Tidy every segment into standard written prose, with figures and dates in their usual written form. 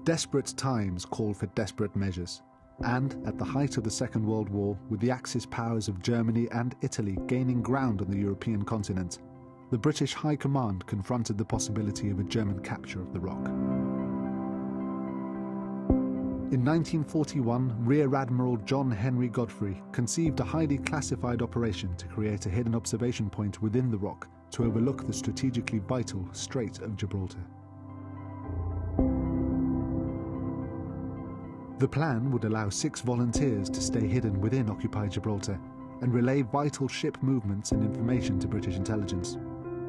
Desperate times call for desperate measures. And at the height of the Second World War, with the Axis powers of Germany and Italy gaining ground on the European continent, the British High Command confronted the possibility of a German capture of the rock. In 1941, Rear Admiral John Henry Godfrey conceived a highly classified operation to create a hidden observation point within the rock to overlook the strategically vital Strait of Gibraltar. The plan would allow 6 volunteers to stay hidden within occupied Gibraltar and relay vital ship movements and information to British intelligence.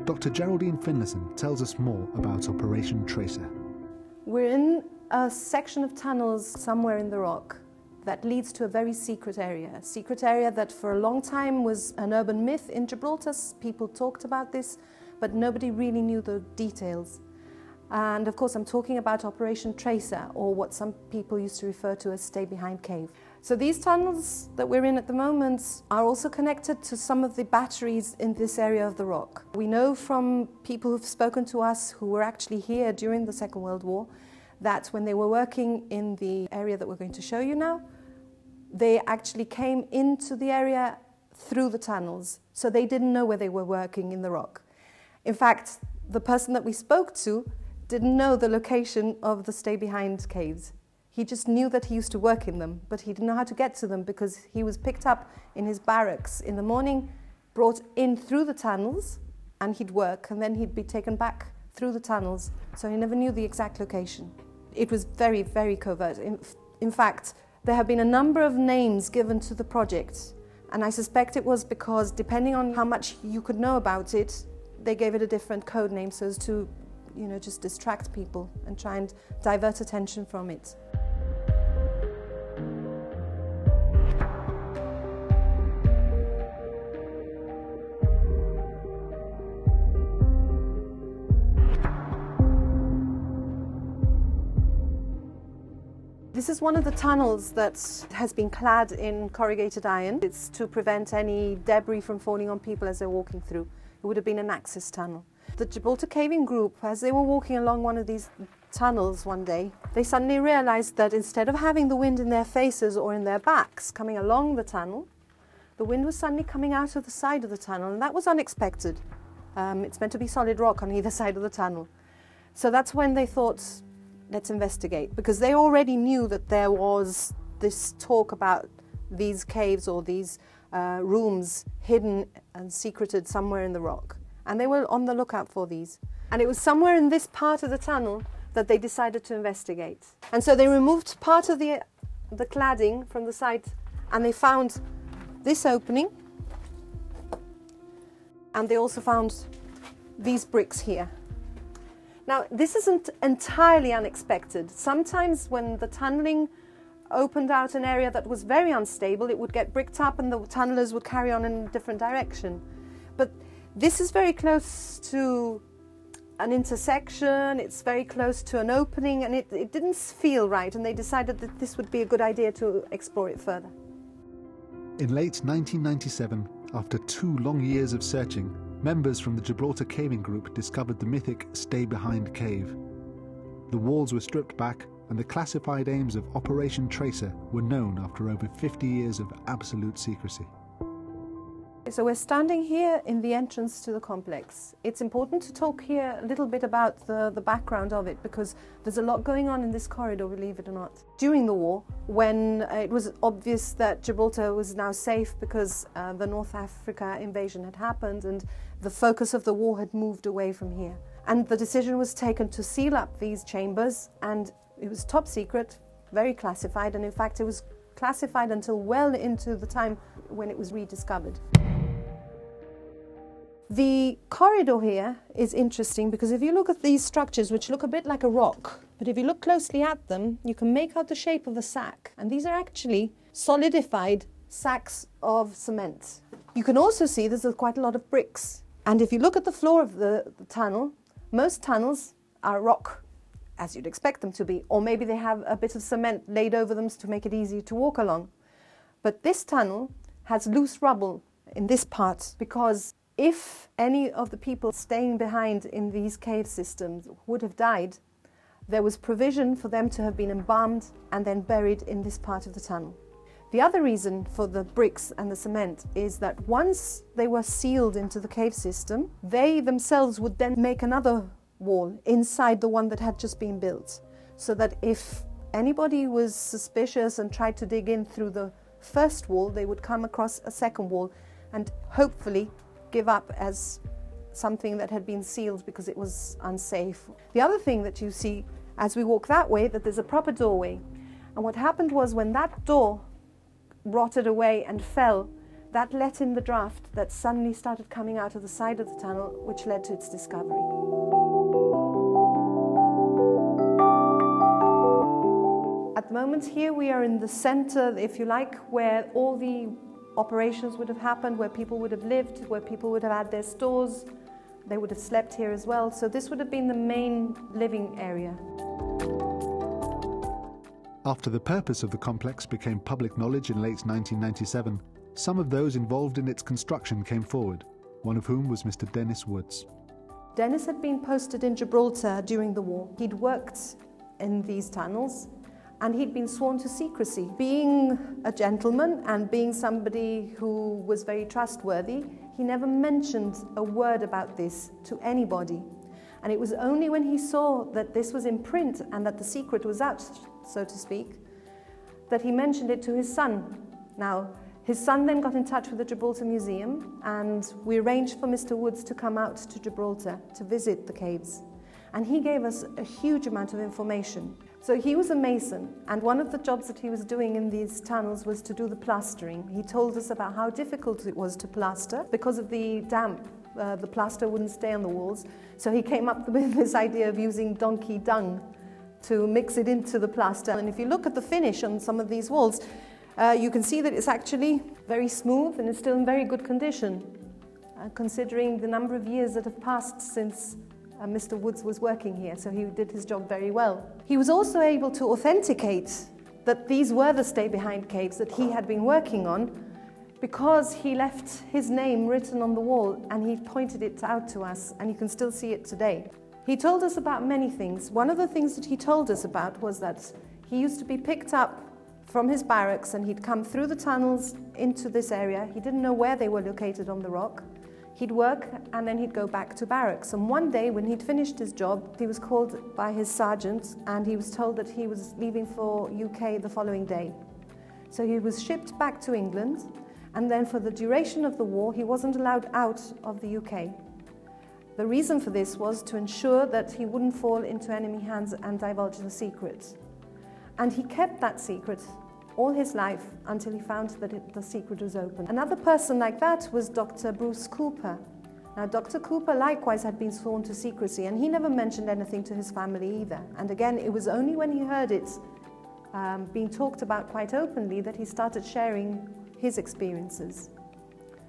Dr. Geraldine Finlayson tells us more about Operation Tracer. We're in a section of tunnels somewhere in the rock that leads to a very secret area that for a long time was an urban myth in Gibraltar. People talked about this, but nobody really knew the details. And of course I'm talking about Operation Tracer, or what some people used to refer to as Stay Behind Cave. So these tunnels that we're in at the moment are also connected to some of the batteries in this area of the rock. We know from people who've spoken to us who were actually here during the Second World War that when they were working in the area that we're going to show you now, they actually came into the area through the tunnels, so they didn't know where they were working in the rock. In fact, the person that we spoke to didn't know the location of the Stay Behind caves. He just knew that he used to work in them, but he didn't know how to get to them because he was picked up in his barracks in the morning, brought in through the tunnels, and he'd work, and then he'd be taken back through the tunnels, so he never knew the exact location. It was very, very covert. In fact, there have been a number of names given to the project, and I suspect it was because, depending on how much you could know about it, they gave it a different code name so as to, just distract people and try and divert attention from it. This is one of the tunnels that has been clad in corrugated iron. It's to prevent any debris from falling on people as they're walking through. It would have been an access tunnel. The Gibraltar caving group, as they were walking along one of these tunnels one day, they suddenly realized that instead of having the wind in their faces or in their backs coming along the tunnel, the wind was suddenly coming out of the side of the tunnel, and that was unexpected. It's meant to be solid rock on either side of the tunnel. So that's when they thought, let's investigate, because they already knew that there was this talk about these caves or these rooms hidden and secreted somewhere in the rock. And they were on the lookout for these. And it was somewhere in this part of the tunnel that they decided to investigate. And so they removed part of the cladding from the side, and they found this opening. And they also found these bricks here. Now, this isn't entirely unexpected. Sometimes when the tunneling opened out an area that was very unstable, it would get bricked up and the tunnelers would carry on in a different direction. But this is very close to an intersection, it's very close to an opening, and it didn't feel right, and they decided that this would be a good idea to explore it further. In late 1997, after 2 long years of searching, members from the Gibraltar Caving Group discovered the mythic Stay Behind Cave. The walls were stripped back, and the classified aims of Operation Tracer were known after over 50 years of absolute secrecy. So we're standing here in the entrance to the complex. It's important to talk here a little bit about the background of it, because there's a lot going on in this corridor, believe it or not. During the war, when it was obvious that Gibraltar was now safe because the North Africa invasion had happened and the focus of the war had moved away from here. And the decision was taken to seal up these chambers, and it was top secret, very classified, and in fact it was classified until well into the time when it was rediscovered. The corridor here is interesting because if you look at these structures, which look a bit like a rock, but if you look closely at them, you can make out the shape of a sack. And these are actually solidified sacks of cement. You can also see there's quite a lot of bricks. And if you look at the floor of the tunnel, most tunnels are rock, as you'd expect them to be, or maybe they have a bit of cement laid over them to make it easier to walk along. But this tunnel has loose rubble in this part, because if any of the people staying behind in these cave systems would have died, there was provision for them to have been embalmed and then buried in this part of the tunnel. The other reason for the bricks and the cement is that once they were sealed into the cave system, they themselves would then make another wall inside the one that had just been built, so that if anybody was suspicious and tried to dig in through the first wall, they would come across a second wall and hopefully give up as something that had been sealed because it was unsafe. The other thing that you see as we walk that way, that there's a proper doorway. And what happened was when that door rotted away and fell, that let in the draft that suddenly started coming out of the side of the tunnel, which led to its discovery. At the moment here we are in the center, if you like, where all the operations would have happened, where people would have lived, where people would have had their stores. They would have slept here as well. So this would have been the main living area. After the purpose of the complex became public knowledge in late 1997, some of those involved in its construction came forward, one of whom was Mr. Dennis Woods. Dennis had been posted in Gibraltar during the war. He'd worked in these tunnels and he'd been sworn to secrecy. Being a gentleman and being somebody who was very trustworthy, he never mentioned a word about this to anybody. And it was only when he saw that this was in print and that the secret was out, so to speak, that he mentioned it to his son. Now, his son then got in touch with the Gibraltar Museum and we arranged for Mr. Woods to come out to Gibraltar to visit the caves. And he gave us a huge amount of information. So he was a mason, and one of the jobs that he was doing in these tunnels was to do the plastering. He told us about how difficult it was to plaster. Because of the damp, the plaster wouldn't stay on the walls. So he came up with this idea of using donkey dung to mix it into the plaster. And if you look at the finish on some of these walls, you can see that it's actually very smooth and it's still in very good condition, considering the number of years that have passed since Mr. Woods was working here, so he did his job very well. He was also able to authenticate that these were the stay-behind caves that he had been working on, because he left his name written on the wall and he pointed it out to us, and you can still see it today. He told us about many things. One of the things that he told us about was that he used to be picked up from his barracks and he'd come through the tunnels into this area. He didn't know where they were located on the rock. He'd work and then he'd go back to barracks. And one day when he'd finished his job, he was called by his sergeant and he was told that he was leaving for UK the following day. So he was shipped back to England, and then for the duration of the war he wasn't allowed out of the UK. The reason for this was to ensure that he wouldn't fall into enemy hands and divulge the secret. And he kept that secret all his life until he found that the secret was open. Another person like that was Dr. Bruce Cooper. Now, Dr. Cooper likewise had been sworn to secrecy, and he never mentioned anything to his family either. And again, it was only when he heard it being talked about quite openly that he started sharing his experiences.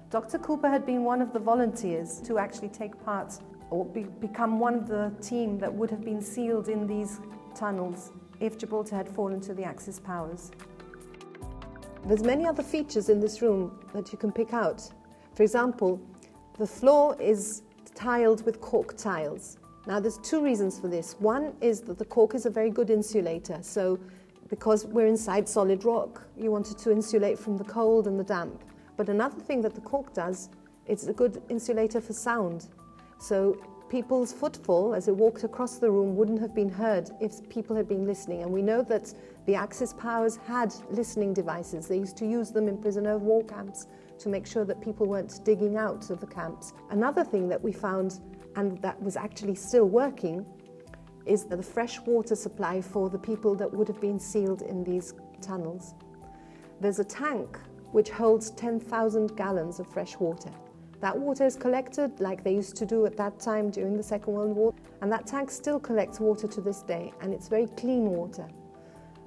Dr. Cooper had been one of the volunteers to actually take part or become one of the team that would have been sealed in these tunnels if Gibraltar had fallen to the Axis powers. There's many other features in this room that you can pick out. For example, the floor is tiled with cork tiles. Now there's two reasons for this. One is that the cork is a very good insulator. So because we're inside solid rock, you wanted to insulate from the cold and the damp. But another thing that the cork does, it's a good insulator for sound. So people's footfall as they walked across the room wouldn't have been heard if people had been listening. And we know that the Axis powers had listening devices. They used to use them in prisoner of war camps to make sure that people weren't digging out of the camps. Another thing that we found, and that was actually still working, is the fresh water supply for the people that would have been sealed in these tunnels. There's a tank which holds 10,000 gallons of fresh water. That water is collected like they used to do at that time during the Second World War, and that tank still collects water to this day, and it's very clean water.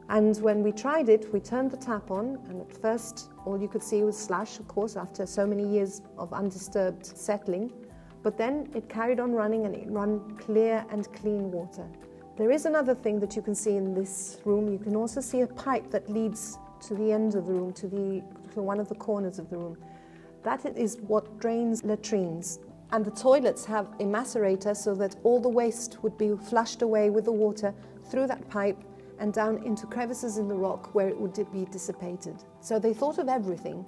And when we tried it, we turned the tap on, and at first all you could see was slush, of course, after so many years of undisturbed settling. But then it carried on running, and it ran clear and clean water. There is another thing that you can see in this room. You can also see a pipe that leads to the end of the room, to one of the corners of the room. That is what drains latrines. And the toilets have a macerator so that all the waste would be flushed away with the water through that pipe and down into crevices in the rock where it would be dissipated. So they thought of everything.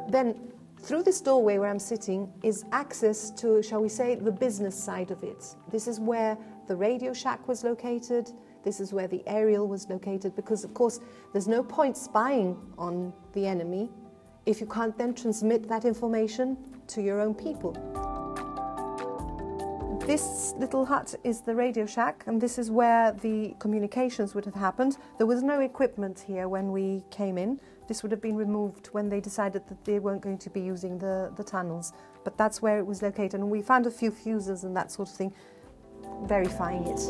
Then, through this doorway where I'm sitting is access to, shall we say, the business side of it. This is where the Radio Shack was located. This is where the aerial was located, because of course there's no point spying on the enemy if you can't then transmit that information to your own people. This little hut is the Radio Shack, and this is where the communications would have happened. There was no equipment here when we came in. This would have been removed when they decided that they weren't going to be using the tunnels. But that's where it was located, and we found a few fuses and that sort of thing, verifying it.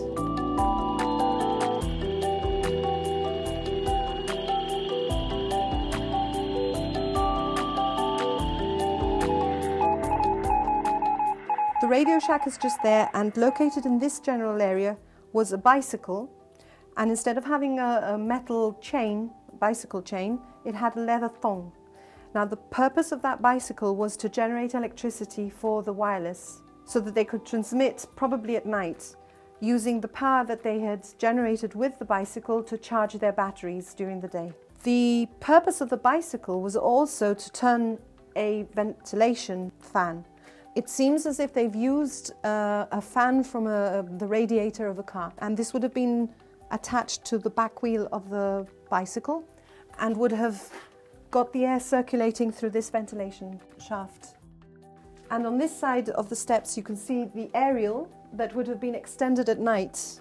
The Radio Shack is just there, and located in this general area was a bicycle, and instead of having a metal chain, bicycle chain, it had a leather thong. Now the purpose of that bicycle was to generate electricity for the wireless, so that they could transmit, probably at night, using the power that they had generated with the bicycle to charge their batteries during the day. The purpose of the bicycle was also to turn a ventilation fan. It seems as if they've used a fan from the radiator of a car, and this would have been attached to the back wheel of the bicycle and would have got the air circulating through this ventilation shaft. And on this side of the steps you can see the aerial that would have been extended at night.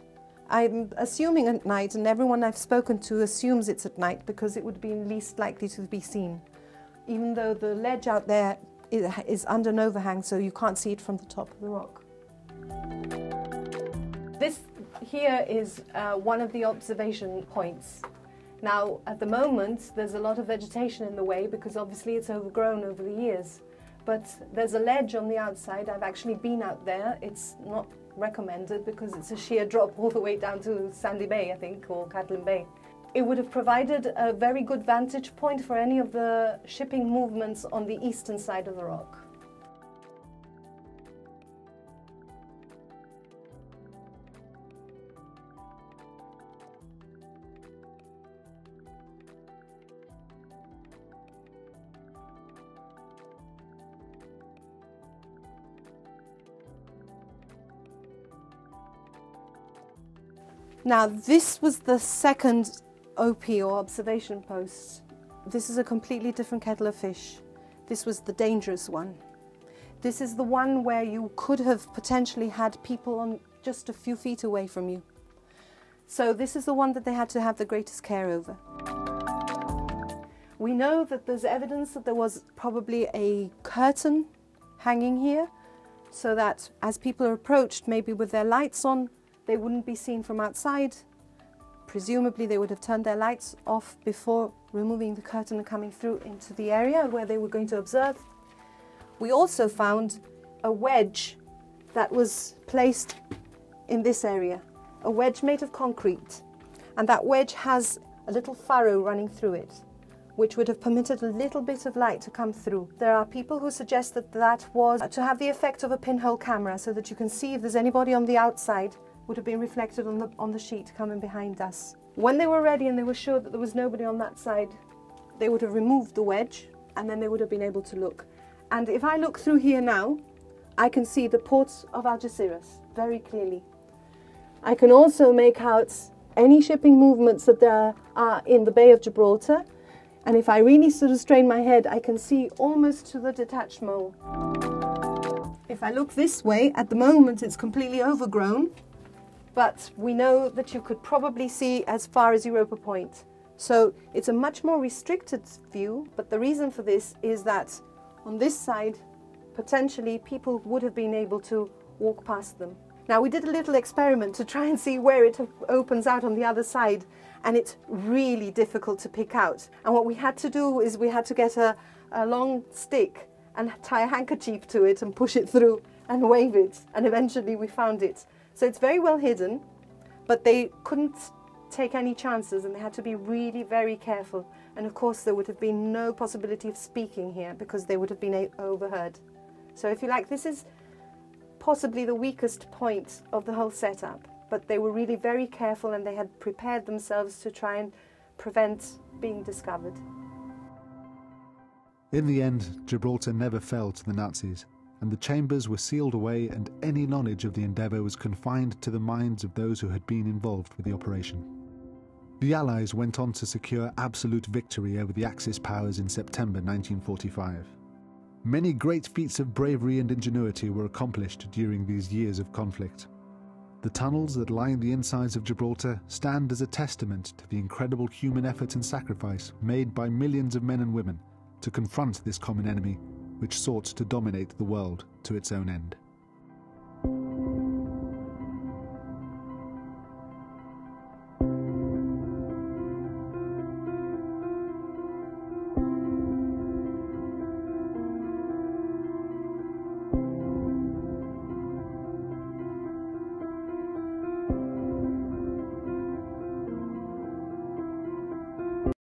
I'm assuming at night, and everyone I've spoken to assumes it's at night because it would be least likely to be seen, even though the ledge out there is under an overhang, so you can't see it from the top of the rock. This here is one of the observation points. Now, at the moment, there's a lot of vegetation in the way because obviously it's overgrown over the years. But there's a ledge on the outside. I've actually been out there. It's not recommended because it's a sheer drop all the way down to Sandy Bay, I think, or Catlin Bay. It would have provided a very good vantage point for any of the shipping movements on the eastern side of the rock. Now, this was the second Opio observation post. This is a completely different kettle of fish. This was the dangerous one. This is the one where you could have potentially had people on just a few feet away from you. So this is the one that they had to have the greatest care over. We know that there's evidence that there was probably a curtain hanging here, so that as people are approached, maybe with their lights on, they wouldn't be seen from outside. Presumably they would have turned their lights off before removing the curtain and coming through into the area where they were going to observe. We also found a wedge that was placed in this area, a wedge made of concrete, and that wedge has a little furrow running through it, which would have permitted a little bit of light to come through. There are people who suggest that that was to have the effect of a pinhole camera, so that you can see if there's anybody on the outside would have been reflected on the sheet coming behind us. When they were ready and they were sure that there was nobody on that side, they would have removed the wedge, and then they would have been able to look. And if I look through here now, I can see the ports of Algeciras very clearly. I can also make out any shipping movements that there are in the Bay of Gibraltar, and if I really sort of strain my head, I can see almost to the detached mole. If I look this way, at the moment it's completely overgrown, but we know that you could probably see as far as Europa Point. So it's a much more restricted view, but the reason for this is that on this side, potentially people would have been able to walk past them. Now, we did a little experiment to try and see where it opens out on the other side, and it's really difficult to pick out. And what we had to do is we had to get a long stick and tie a handkerchief to it and push it through and wave it, and eventually we found it. So it's very well hidden, but they couldn't take any chances and they had to be really very careful. And of course there would have been no possibility of speaking here because they would have been overheard. So if you like, this is possibly the weakest point of the whole setup, but they were really very careful and they had prepared themselves to try and prevent being discovered. In the end, Gibraltar never fell to the Nazis, and the chambers were sealed away, and any knowledge of the endeavour was confined to the minds of those who had been involved with the operation. The Allies went on to secure absolute victory over the Axis powers in September 1945. Many great feats of bravery and ingenuity were accomplished during these years of conflict. The tunnels that line the insides of Gibraltar stand as a testament to the incredible human effort and sacrifice made by millions of men and women to confront this common enemy which sought to dominate the world to its own end.